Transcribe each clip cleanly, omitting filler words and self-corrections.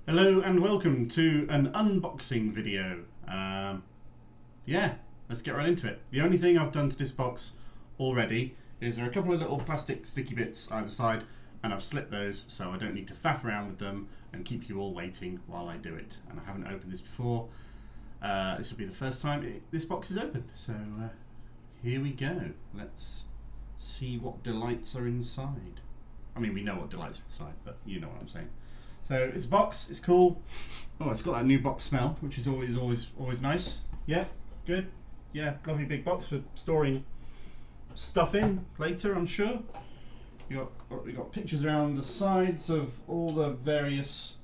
Hello and welcome to an unboxing video. Yeah, let's get right into it. The only thing I've done to this box already is there are a couple of little plastic sticky bits either side, and I've slipped those so I don't need to faff around with them and keep you all waiting while I do it. And I haven't opened this before. This will be the first time this box is open. So here we go. Let's see what delights are inside. I mean, we know what delights are inside, but you know what I'm saying. So it's a box, it's cool. Oh, it's got that new box smell, which is always nice. Yeah, good. Yeah, lovely big box for storing stuff in later, I'm sure. We got pictures around the sides of all the various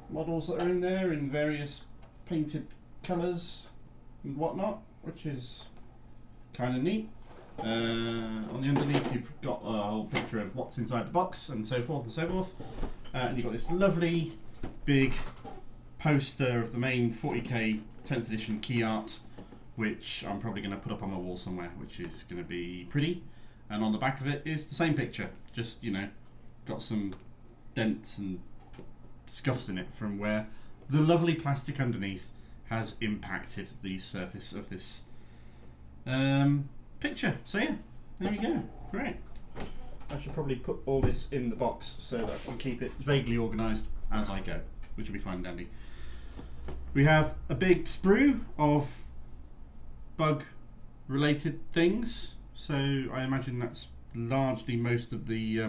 models that are in there in various painted colours and whatnot, which is kind of neat. On the underneath you've got a whole picture of what's inside the box and so forth and so forth. And you've got this lovely big poster of the main 40k 10th edition key art, which I'm probably going to put up on my wall somewhere, which is going to be pretty. And on the back of it is the same picture, just, you know, got some dents and scuffs in it from where the lovely plastic underneath has impacted the surface of this picture. So yeah, there we go. Great. I should probably put all this in the box so that I can keep it vaguely organised as I go, which will be fine and dandy. We have a big sprue of bug related things, so I imagine that's largely most of the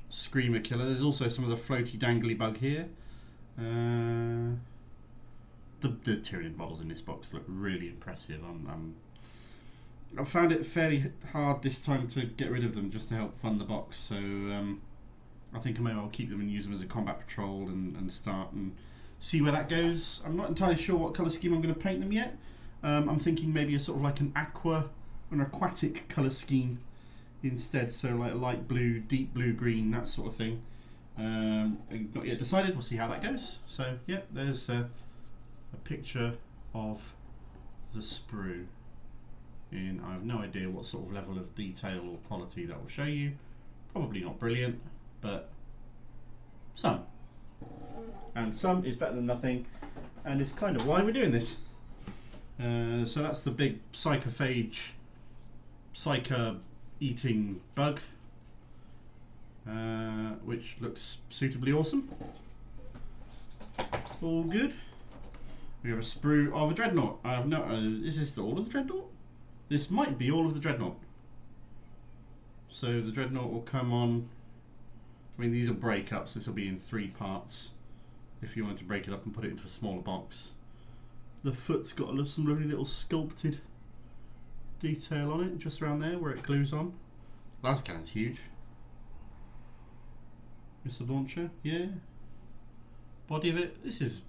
screamer killer. There's also some of the floaty dangly bug here. The Tyranid models in this box look really impressive. I've found it fairly hard this time to get rid of them just to help fund the box, so I think I may well keep them and use them as a combat patrol and start and see where that goes. I'm not entirely sure what colour scheme I'm going to paint them yet. I'm thinking maybe a sort of like an aquatic colour scheme instead, so like a light blue, deep blue green, that sort of thing. Not yet decided, we'll see how that goes. So yeah, there's a picture of the sprue. And I have no idea what sort of level of detail or quality that will show you. Probably not brilliant, but some. And some is better than nothing, and it's kind of why we're doing this. So that's the big psychophage, eating bug, which looks suitably awesome. All good. We have a sprue of a dreadnought. I have no. Is this all of the dreadnought? This might be all of the dreadnought. So the dreadnought will come on. I mean, these are breakups. This will be in 3 parts. If you wanted to break it up and put it into a smaller box. The foot's got some lovely little sculpted detail on it, just around there where it glues on. Laser cannon's huge. Missile launcher, yeah. Body of it. This is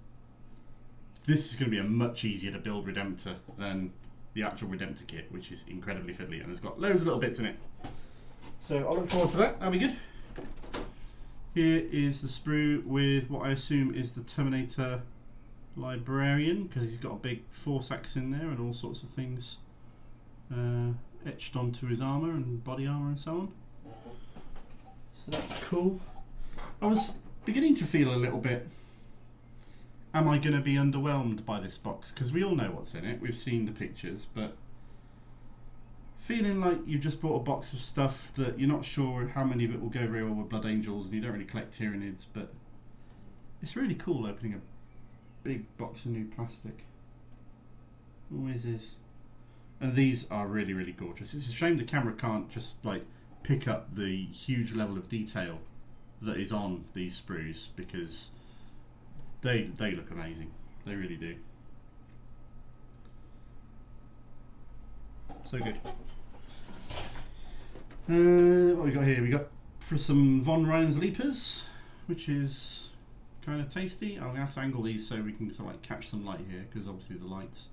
going to be a much easier to build Redemptor than the actual Redemptor kit, which is incredibly fiddly and has got loads of little bits in it. So I'll look forward to that. That'll be good. Here is the sprue with what I assume is the Terminator Librarian, because he's got a big force axe in there and all sorts of things etched onto his armour and body armour and so on. So that's cool. I was beginning to feel a little bit, am I going to be underwhelmed by this box? Because we all know what's in it, we've seen the pictures, but feeling like you've just bought a box of stuff that you're not sure how many of it will go very well with Blood Angels, and you don't really collect Tyranids, but it's really cool opening a big box of new plastic. Always is. And these are really, really gorgeous. It's a shame the camera can't just like pick up the huge level of detail that is on these sprues, because they look amazing. They really do. So good. What we got here? We got some Von Ryan's Leapers, which is kind of tasty. I'm gonna have to angle these so we can sort of like catch some light here, because obviously the lights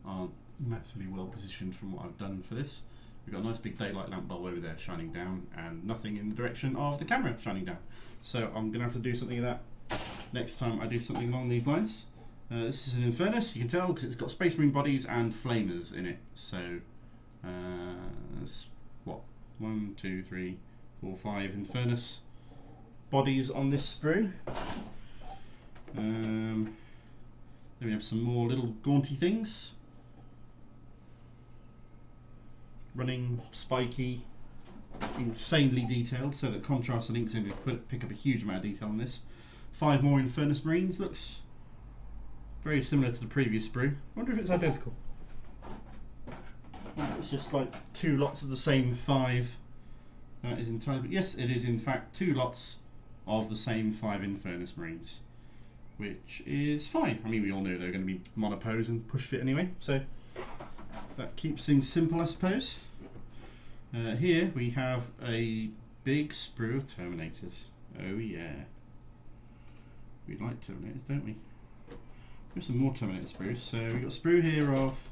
aren't massively well positioned from what I've done for this. We've got a nice big daylight lamp bulb over there shining down, and nothing in the direction of the camera shining down. So I'm gonna have to do something of that next time I do something along these lines. This is an Infernus, you can tell because it's got Space Marine bodies and flamers in it. So that's what, 1, 2, 3, 4, 5 Infernus bodies on this sprue. Then we have some more little gaunty things. Running, spiky, insanely detailed, so that contrast and inks pick up a huge amount of detail on this. 5 more Infernus Marines. Looks very similar to the previous sprue. I wonder if it's identical. It's just like 2 lots of the same 5. That is entirely, but yes, it is in fact 2 lots of the same 5 Infernus Marines, which is fine. I mean, we all knew they were going to be monopose and push fit anyway, so that keeps things simple, I suppose. Here we have a big sprue of Terminators. Oh yeah. We like Terminators, don't we? There's some more Terminator sprues. So we've got a sprue here of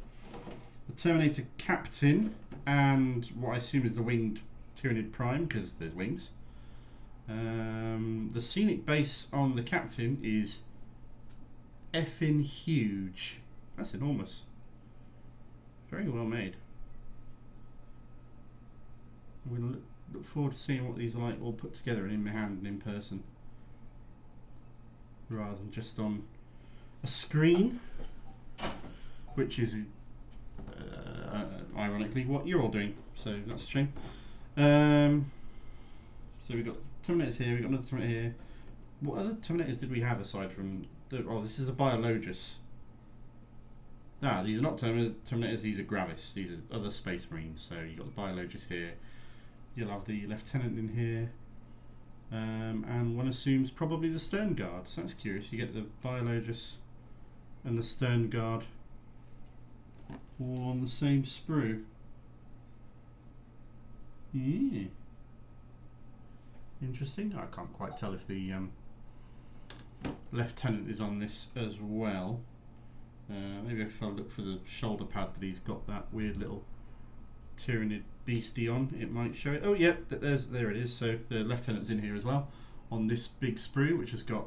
the Terminator Captain and what I assume is the winged Tyranid Prime, because there's wings. The scenic base on the Captain is effing huge. That's enormous. Very well made. I'm going to look forward to seeing what these are like all put together and in my hand and in person, rather than just on a screen, which is ironically what you're all doing, so that's a shame. So we've got Terminators here, we've got another Terminator here. What other Terminators did we have aside from oh, this is a Biologus. These are not Terminators, these are Gravis. These are other Space Marines. So you've got the Biologus here, you'll have the Lieutenant in here, and one assumes probably the Stern Guard. So that's curious, you get the Biologus and the Stern Guard all on the same sprue. Yeah. Interesting. I can't quite tell if the Lieutenant is on this as well. Maybe if I look for the shoulder pad that he's got that weird little Tyranid beastie on, it might show it. Oh, yeah, there it is. So the Lieutenant's in here as well on this big sprue, which has got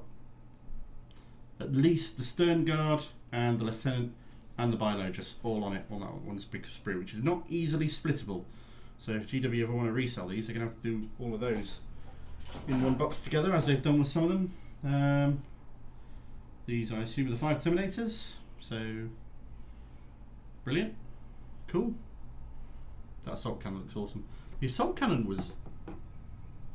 at least the Stern Guard and the Lieutenant and the Biologus all on it on that one big sprue, which is not easily splittable. So if GW ever want to resell these, they're going to have to do all of those in one box together, as they've done with some of them. These, I assume, are the 5 Terminators. So, brilliant. Cool. That assault cannon looks awesome. The assault cannon was...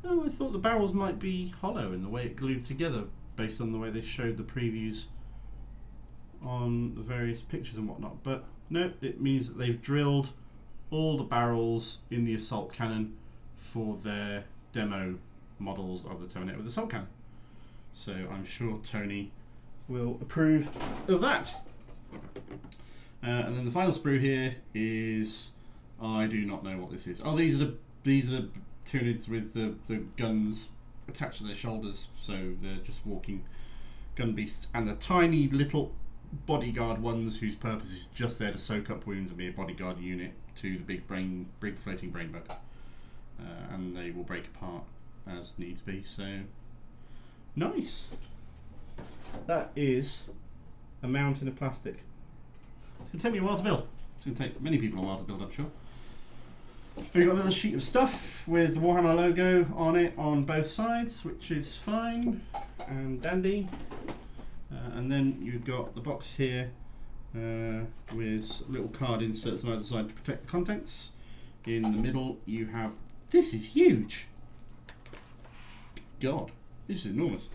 Oh, I thought the barrels might be hollow in the way it glued together, based on the way they showed the previews on the various pictures and whatnot. But no, it means that they've drilled all the barrels in the assault cannon for their demo models of the Terminator with the assault cannon. So I'm sure Tony will approve of that. And then the final sprue here is, I do not know what this is. Oh, these are the Tyranids with the guns attached to their shoulders, so they're just walking gun beasts, and the tiny little bodyguard ones whose purpose is just there to soak up wounds and be a bodyguard unit to the big floating brain bug, and they will break apart as needs be. So nice. That is a mountain of plastic. It's going to take me a while to build. It's going to take many people a while to build, I'm sure. We've got another sheet of stuff with the Warhammer logo on it on both sides, which is fine and dandy. And then you've got the box here with little card inserts on either side to protect the contents. In the middle you have, this is huge. God, this is enormous.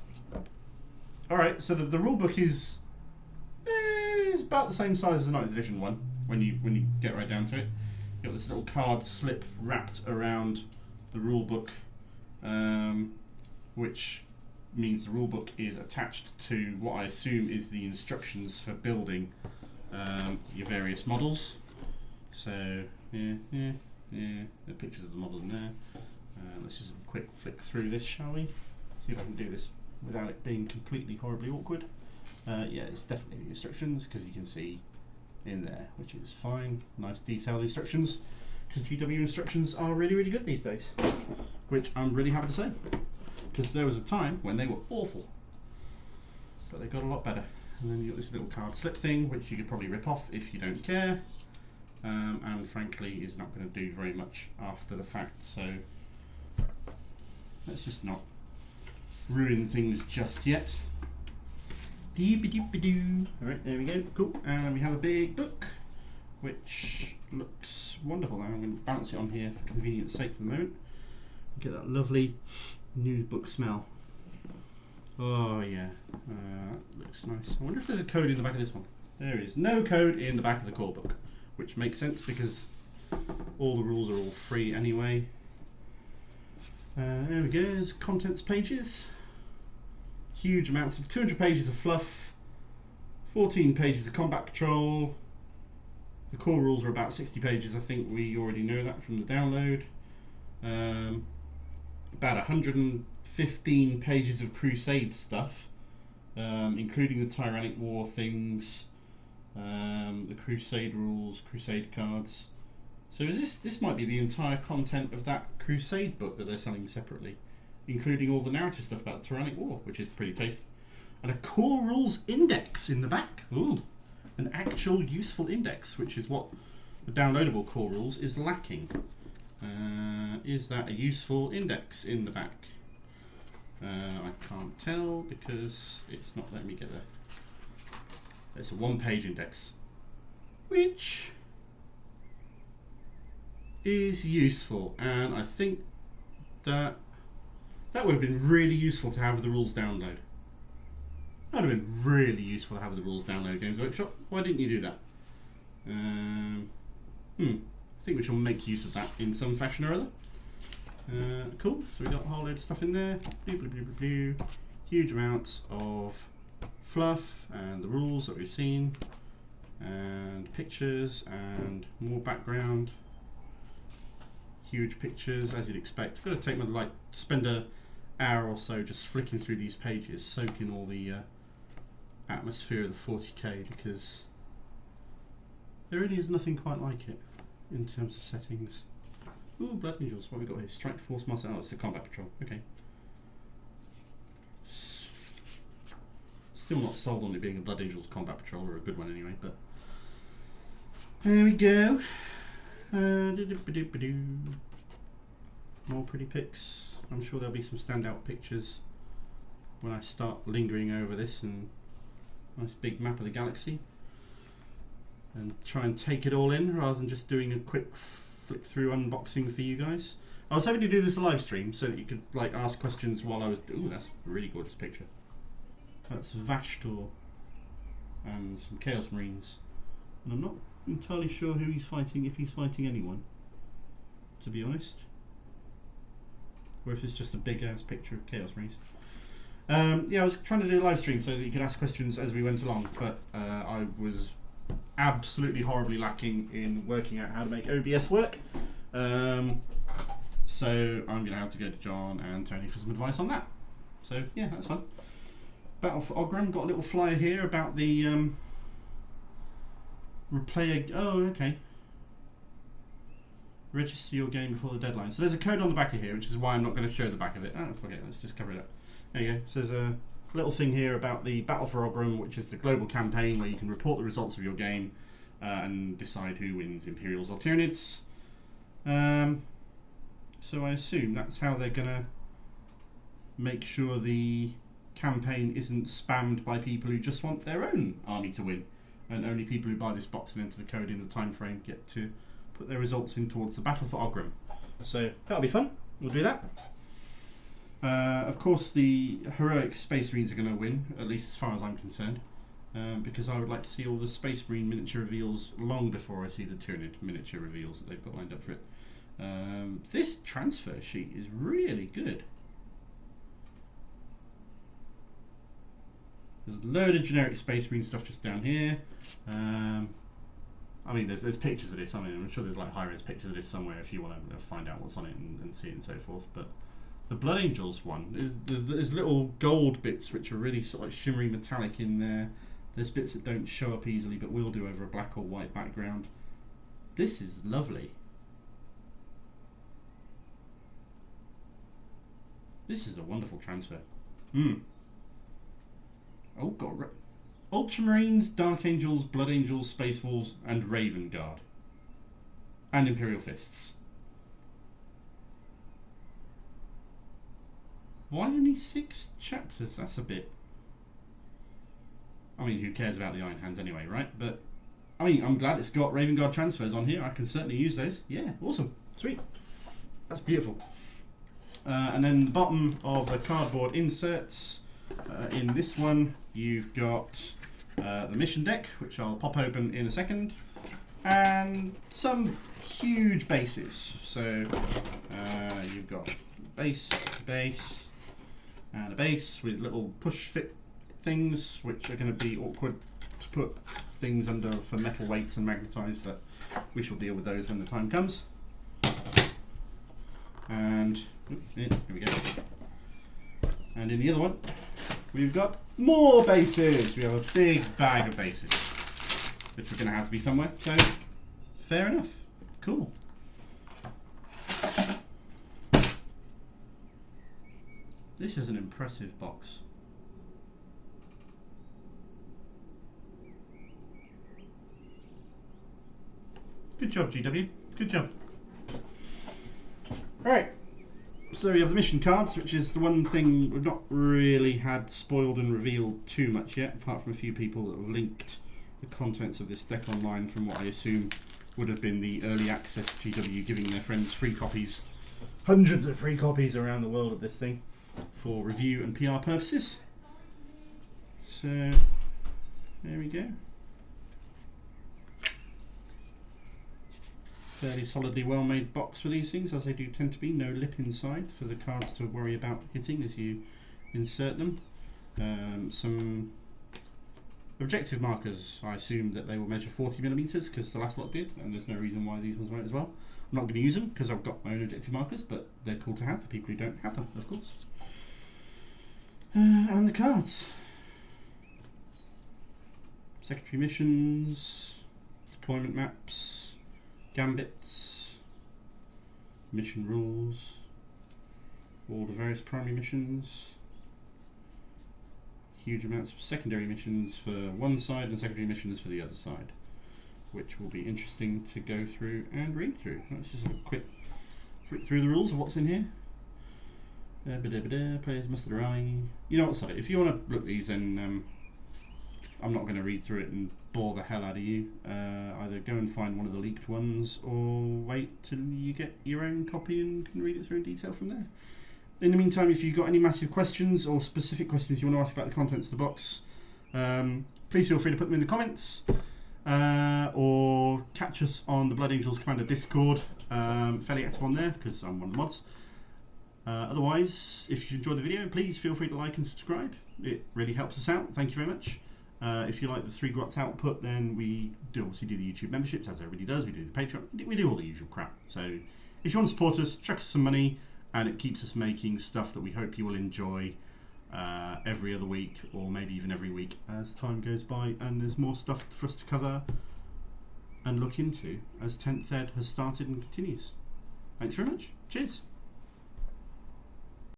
Alright, so the rulebook is about the same size as the 9th edition one when you get right down to it. You've got this little card slip wrapped around the rulebook, which means the rulebook is attached to what I assume is the instructions for building your various models. So yeah, there are pictures of the models in there. Let's just have a quick flick through this, shall we? See if I can do this without it being completely horribly awkward. Yeah, it's definitely the instructions, because you can see in there, which is fine. Nice detailed instructions, because GW instructions are really, really good these days, which I'm really happy to say, because there was a time when they were awful, but they got a lot better. And then you got this little card slip thing, which you could probably rip off if you don't care, and frankly is not going to do very much after the fact, so let's just not ruin things just yet. Doo-ba-doo-ba-doo. Alright, there we go. Cool. And we have a big book, which looks wonderful. Now I'm going to balance it on here for convenience sake for the moment. Get that lovely new book smell. Oh yeah, that looks nice. I wonder if there's a code in the back of this one. There is no code in the back of the core book, which makes sense because all the rules are all free anyway. There we go, there's contents pages. Huge amounts of 200 pages of fluff, 14 pages of combat patrol. The core rules are about 60 pages, I think we already know that from the download. About 115 pages of crusade stuff, including the tyrannic war things, the crusade rules, crusade cards. So is this might be the entire content of that crusade book that they're selling separately, including all the narrative stuff about the tyrannic war, which is pretty tasty. And a core rules index in the back. Ooh, an actual useful index, which is what the downloadable core rules is lacking. Is that a useful index in the back? I can't tell because it's not letting me get there. It's a one-page index, which is useful, and I think that would have been really useful to have the rules download. That would have been really useful to have the rules download Games Workshop. Why didn't you do that? I think we shall make use of that in some fashion or other. Cool, so we got a whole load of stuff in there. Blue, blue, blue, blue, blue. Huge amounts of fluff and the rules that we've seen, and pictures and more background. Huge pictures, as you'd expect. I've got to take my spend an hour or so just flicking through these pages, soaking all the atmosphere of the 40k, because there really is nothing quite like it in terms of settings. Ooh, Blood Angels, what have we got here? Strike Force Master, oh, it's the Combat Patrol, okay. Still not sold on it being a Blood Angels Combat Patrol, or a good one anyway, but there we go. More pretty pics. I'm sure there'll be some standout pictures when I start lingering over this, and nice big map of the galaxy, and try and take it all in rather than just doing a quick flick through unboxing for you guys. I was hoping to do this live stream so that you could ask questions while I was. Ooh, that's a really gorgeous picture. That's Vashtor and some Chaos Marines, and I'm not entirely sure who he's fighting, if he's fighting anyone, to be honest, or if it's just a big ass picture of Chaos Marines. Yeah, I was trying to do a live stream so that you could ask questions as we went along, but I was absolutely horribly lacking in working out how to make OBS work. So I'm going to have to go to John and Tony for some advice on that. So yeah, that's fun. Battle for Ogram, got a little flyer here about the replay. Oh, okay. Register your game before the deadline. So there's a code on the back of here, which is why I'm not going to show the back of it. Oh, forget it. Let's just cover it up. There you go. So there's a little thing here about the Battle for Ogram, which is the global campaign where you can report the results of your game and decide who wins, Imperials or Tyranids. So I assume that's how they're going to make sure the campaign isn't spammed by people who just want their own army to win, and only people who buy this box and enter the code in the time frame get to put their results in towards the Battle for Ogram. So that'll be fun. We'll do that. Of course, the heroic Space Marines are going to win, at least as far as I'm concerned, because I would like to see all the Space Marine miniature reveals long before I see the Tyranid miniature reveals that they've got lined up for it. This transfer sheet is really good. There's a load of generic Space Marine stuff just down here. I mean, there's pictures of this. I mean, I'm sure there's high-res pictures of this somewhere if you want to find out what's on it and see it and so forth. But the Blood Angels one, there's little gold bits which are really sort of shimmery metallic in there. There's bits that don't show up easily but will do over a black or white background. This is lovely. This is a wonderful transfer. Oh god. Ultramarines, Dark Angels, Blood Angels, Space Wolves, and Raven Guard. And Imperial Fists. Why only 6 chapters? That's a bit I mean, who cares about the Iron Hands anyway, right? But I mean, I'm glad it's got Raven Guard transfers on here. I can certainly use those. Yeah, awesome, sweet. That's beautiful. And then the bottom of the cardboard inserts. In this one, you've got the mission deck, which I'll pop open in a second, and some huge bases. So you've got base, and a base with little push fit things, which are going to be awkward to put things under for metal weights and magnetized, but we shall deal with those when the time comes. And here we go. And in the other one, we've got more bases. We have a big bag of bases, which are going to have to be somewhere. So, fair enough. Cool. This is an impressive box. Good job, GW. Good job. Right. So we have the mission cards, which is the one thing we've not really had spoiled and revealed too much yet, apart from a few people that have linked the contents of this deck online from what I assume would have been the early access GW giving their friends free copies. Hundreds of free copies around the world of this thing for review and PR purposes. So, there we go. Fairly solidly well made box for these things, as they do tend to be. No lip inside for the cards to worry about hitting as you insert them. Some objective markers. I assume that they will measure 40mm because the last lot did, and there's no reason why these ones won't as well. I'm not going to use them because I've got my own objective markers, but they're cool to have for people who don't have them, of course. And the cards. Secondary missions, deployment maps, gambits, mission rules, all the various primary missions, huge amounts of secondary missions for one side and secondary missions for the other side, which will be interesting to go through and read through. Let's just have a quick flick through the rules of what's in here. Players must rally. You know what, sorry, if you want to look at these, then I'm not going to read through it and bore the hell out of you. Either go and find one of the leaked ones or wait till you get your own copy and can read it through in detail from there. In the meantime, if you've got any massive questions or specific questions you want to ask about the contents of the box, please feel free to put them in the comments or catch us on the Blood Angels Commander Discord. Fairly active on there because I'm one of the mods. Otherwise, if you enjoyed the video, please feel free to like and subscribe. It really helps us out. Thank you very much. If you like the 3 Grots output, then we do obviously do the YouTube memberships, as everybody does. We do the Patreon. We do all the usual crap. So if you want to support us, chuck us some money, and it keeps us making stuff that we hope you will enjoy every other week, or maybe even every week as time goes by, and there's more stuff for us to cover and look into as 10th Ed has started and continues. Thanks very much. Cheers.